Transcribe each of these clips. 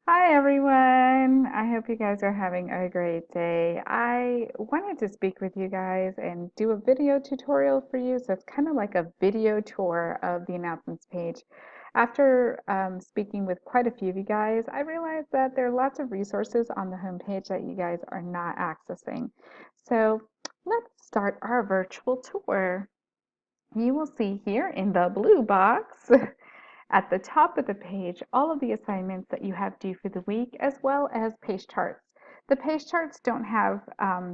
Hi everyone. I hope you guys are having a great day. I wanted to speak with you guys and do a video tutorial for you. So it's kind of like a video tour of the announcements page. After speaking with quite a few of you guys, I realized that there are lots of resources on the homepage that you guys are not accessing. So let's start our virtual tour. You will see here in the blue box at the top of the page all of the assignments that you have due for the week, as well as pace charts. The pace charts don't have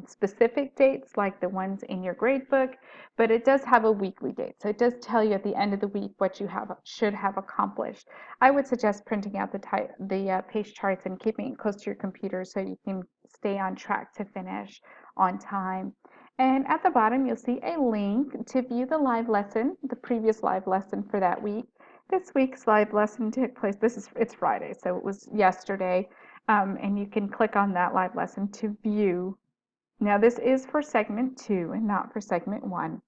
specific dates like the ones in your gradebook, but it does have a weekly date. So it does tell you at the end of the week what you should have accomplished. I would suggest printing out the pace charts and keeping it close to your computer so you can stay on track to finish on time. And at the bottom, you'll see a link to view the live lesson, the previous live lesson for that week. This week's live lesson took place, it's Friday, so it was yesterday, and you can click on that live lesson to view. Now this is for segment 2 and not for segment 1,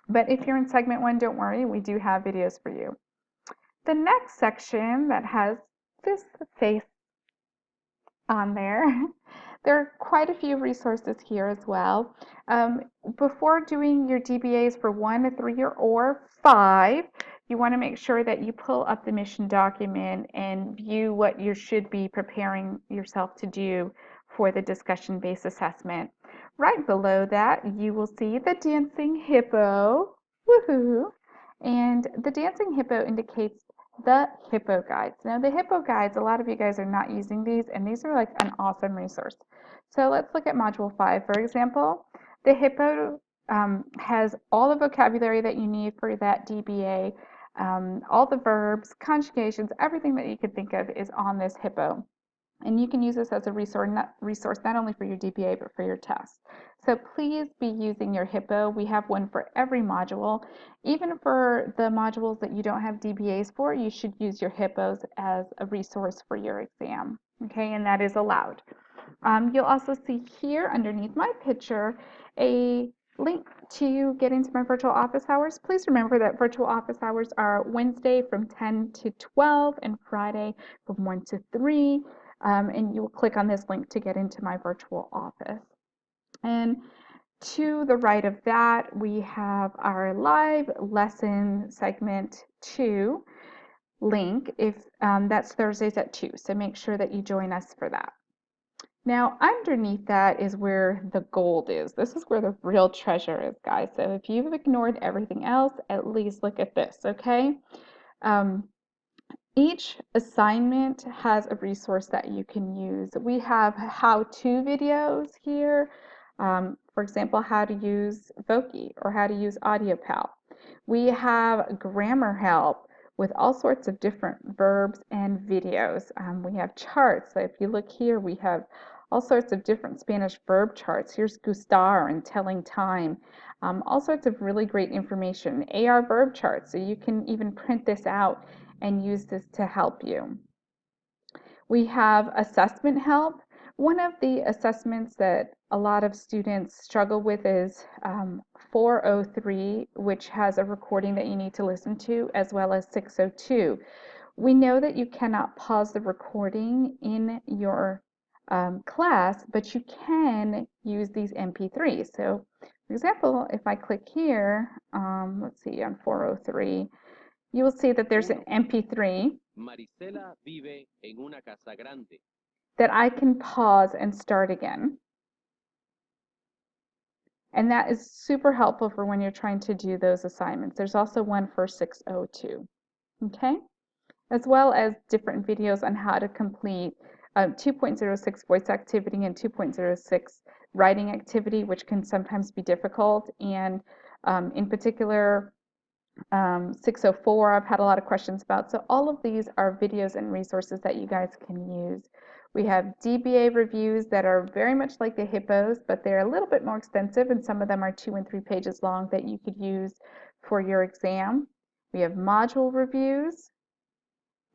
but if you're in segment 1, don't worry, we do have videos for you. The next section that has this face on there, there are quite a few resources here as well. Um, Before doing your DBAs for 1, 3, or 5, you want to make sure that you pull up the mission document and view what you should be preparing yourself to do for the discussion-based assessment. Right below that, you will see the dancing hippo. Woohoo! And the dancing hippo indicates the Hippo Guides. Now, the Hippo Guides, a lot of you guys are not using these, and these are like an awesome resource. So let's look at Module 5, for example. The Hippo has all the vocabulary that you need for that DBA, all the verbs, conjugations, everything that you could think of is on this Hippo. And you can use this as a resource not only for your DBA, but for your test. So please be using your Hippo. We have one for every module. Even for the modules that you don't have DBAs for, you should use your Hippos as a resource for your exam. Okay, and that is allowed. You'll also see here underneath my picture a link to get into my virtual office hours. Please remember that virtual office hours are Wednesday from 10 to 12 and Friday from 1 to 3. And you will click on this link to get into my virtual office. And to the right of that, we have our live lesson segment 2 link. If That's Thursdays at 2, so make sure that you join us for that. Now, underneath that is where the gold is. This is where the real treasure is, guys. So if you've ignored everything else, at least look at this, okay? Um, each assignment has a resource that you can use. We have how-to videos here. For example, how to use Voki or how to use AudioPal. We have grammar help with all sorts of different verbs and videos. We have charts. So if you look here, we have all sorts of different Spanish verb charts. Here's gustar and telling time. All sorts of really great information. AR verb charts, so you can even print this out and use this to help you. We have assessment help. One of the assessments that a lot of students struggle with is 403, which has a recording that you need to listen to, as well as 602. We know that you cannot pause the recording in your class, but you can use these MP3s. So, for example, if I click here, let's see, on 403, you will see that there's an MP3 Marisela vive en una casa grande. that I can pause and start again. And that is super helpful for when you're trying to do those assignments. There's also one for 602, okay? As well as different videos on how to complete 2.06 voice activity and 2.06 writing activity, which can sometimes be difficult. And in particular, 604, I've had a lot of questions about. So all of these are videos and resources that you guys can use. We have DBA reviews that are very much like the Hippos, but they're a little bit more extensive, and some of them are 2 and 3 pages long that you could use for your exam. We have module reviews,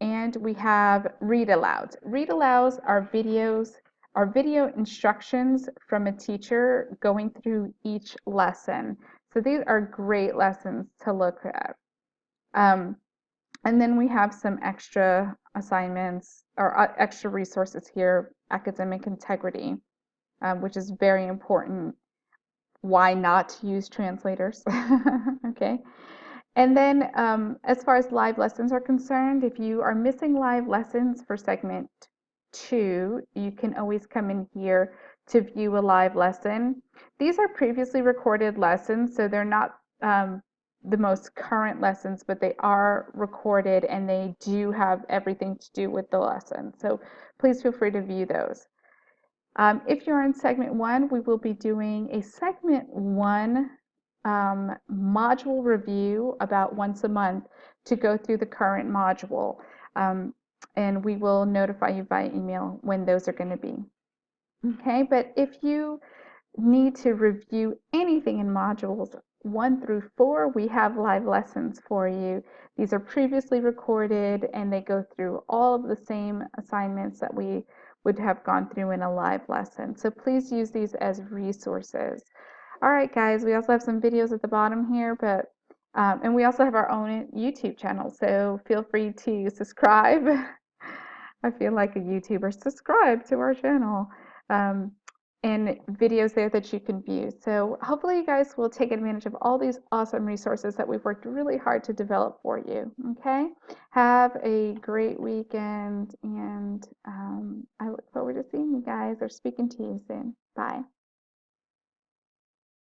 and we have read alouds. Read alouds are video instructions from a teacher going through each lesson. So these are great lessons to look at. Um, And then we have some extra assignments or extra resources here, academic integrity, which is very important. Why not use translators? Okay. And then as far as live lessons are concerned, if you are missing live lessons for segment 2, you can always come in here to view a live lesson. These are previously recorded lessons, so they're not the most current lessons, but they are recorded and they do have everything to do with the lesson. So please feel free to view those. If you're in segment 1, we will be doing a segment 1 module review about once a month to go through the current module. And we will notify you by email when those are going to be. Okay, but if you need to review anything in modules 1 through 4, we have live lessons for you. These are previously recorded and they go through all of the same assignments that we would have gone through in a live lesson. So please use these as resources. All right, guys, we also have some videos at the bottom here, but and we also have our own YouTube channel, so feel free to subscribe. I feel like a YouTuber. Subscribe to our channel. And videos there that you can view. So hopefully you guys will take advantage of all these awesome resources that we've worked really hard to develop for you. Okay? Have a great weekend, and I look forward to seeing you guys or speaking to you soon. Bye.